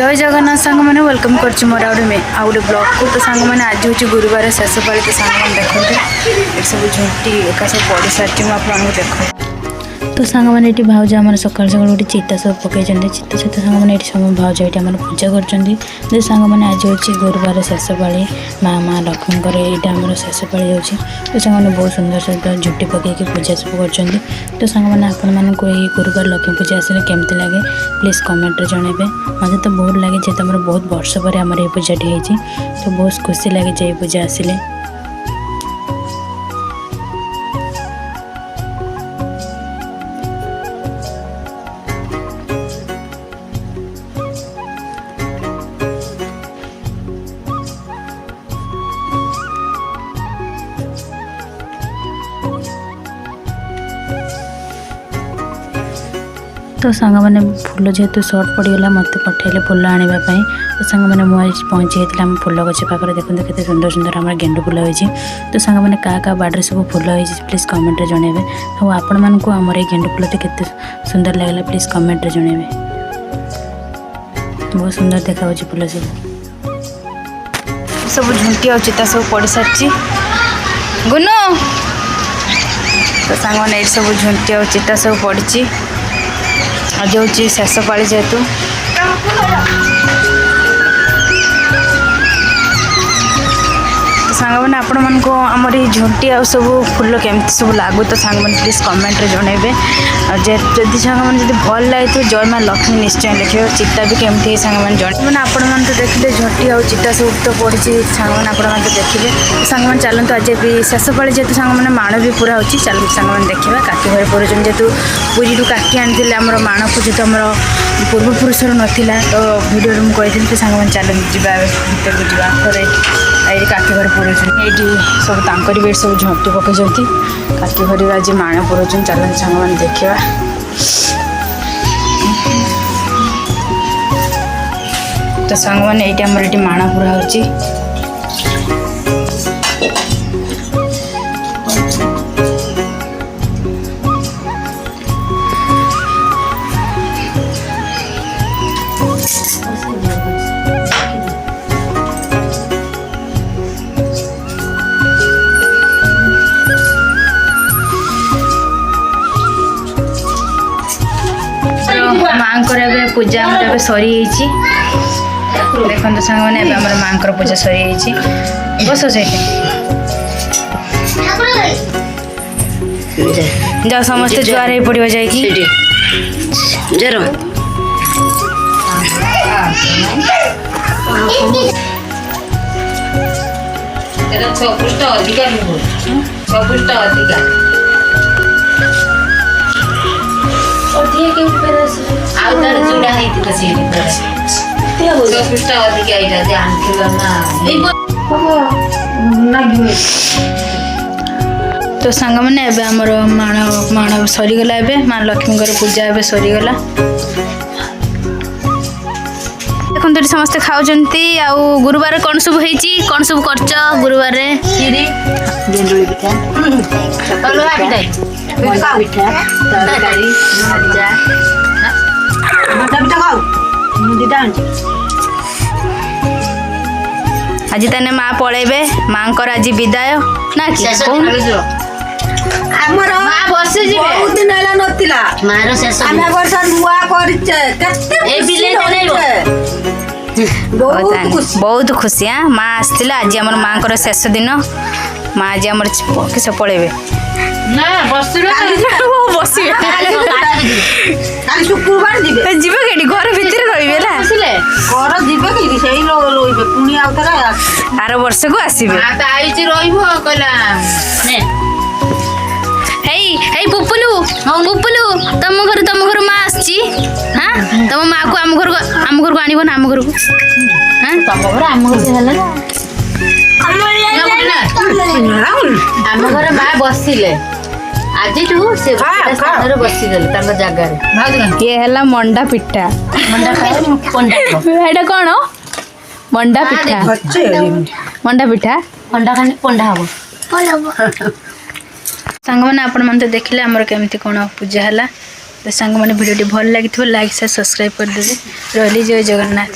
जय जगन्नाथ सांग मैंने वेलकम कर मोर आउटे ब्लॉग को। तो सांग मैंने आज हूँ गुरुवार शेष पाली। तो सांग मैंने देखते सब झुंटी एका सब पड़ सारी मुझे देख। तो सांग मैंने ये भाज आम सकाल सकाल गोटे चिता सब पकई चिता सहित सांग मैंने सब भाज ये पूजा कर सांग मैंने आज हूँ गुरुवार शेष पाली माँ लक्ष्मी यहाँ शेष पाली जाऊँगी। तो सांग मैंने बहुत सुंदर सहित झुटी पकईकि पूजा सब कर। तो सांग मैंने आपण मानक यही गुरुवार लक्ष्मी पूजा आसने केमती लगे प्लीज कमेंट जनइबे। मत तो बहुत लगे जेहेतु आम बहुत वर्ष पर आम ये पूजाटी होती। तो बहुत खुशी लगे जे पूजा आसिले। तो सांग मैंने फूल जेहेतु सर्ट पड़गला मत पठेले फूल आने। तो सांग मैंने मुझे पहुँची फूल गच पाखे देखते केते सुंदर सुंदर आम गेंडु फूल होती। तो सांग मैंने क्या बाड़े सब फूल होती प्लीज कमेंट जनइबे। तो आपण मानक आमर ये गेंडु फूलटी केते सुंदर लगला प्लीज कमेंट जनइबे। बहुत सुंदर देखा फूल सब झुंटी और चिता सब पड़ सारी गुनु। तो सांग मैंने ये सब झुंटी और चिता सब पड़ी। आज हूँ शेष पाली जेहेतु सांग मैंने आपण मानक आमर ये झुंटी आ सब फूल केमती सब लागू। तो सांग मैंने प्लीज कमेंट जनइबे। जदि सांग मैंने भल लगे जय माँ लक्ष्मी निश्चय लिखे। चिता भी केमती सांग मैंने जन मैंने आपण मैंने तो देखिए झुंटी आ चिता सब तो पड़ी सांग मैंने आपण मैंने तो देखिए। तो सांग मैंने चलते आज भी शेष पाली जेहेतु सांग मैंने माण भी पूरा होची। चल सांग मैंने देखा काकी घर पूरा जेहेतु पुरी काकी आनी आम माण को जेहतु आम पूर्वपुरुषर नाला। तो वीडियो मुझे तो सांग मैंने चल जा भर को जा ये काकी घर पूरा ये सब तंकर भी सब झंटी पकई काकी घर आज माण पूरा। चल सांग मैंने देखा। तो सांग मैंने ये आमर ये माण पूरा हो माँ पूजा आम सरी देखो। सांग मैंने आम माँ पूजा सरी बस जा समस्ते जुआर हो पड़ो जा तो सांग मैंने आमर माण सरीगला माँ लक्ष्मी पूजा ए सरीगला। देखो ये समस्ते खाऊँ आउ गुरुवार कौन सब कौन सब कर गुरुवार गेंडुली पिठा आज तेने माँ पलैबे माँ आज विदाय ना बहुत खुशी। हाँ माँ आसला आज आम माँ को शेष दिन माँ आज आम किस पलैबे शुक्रवार जी घर भितर आर वर्ष को आसबे। पुपुलू पुपुलू तुम घर माँ आसी। हाँ तुम माँ को आम घर को आनब ना आम घर को। हाँ तुम घर आम घर माँ बसिले आज बसीगले ये है मंडा पिठा। एटा कौन मंडा पिठा मंडा पिठा अंडा खाने पंडा हम सांग मैंने आपण मन तो देखले आमर केमती कौन पूजा है। तो सांग मैंने वीडियो भल लगी लाइक से सब्सक्राइब कर देवे। रही जय जगन्नाथ।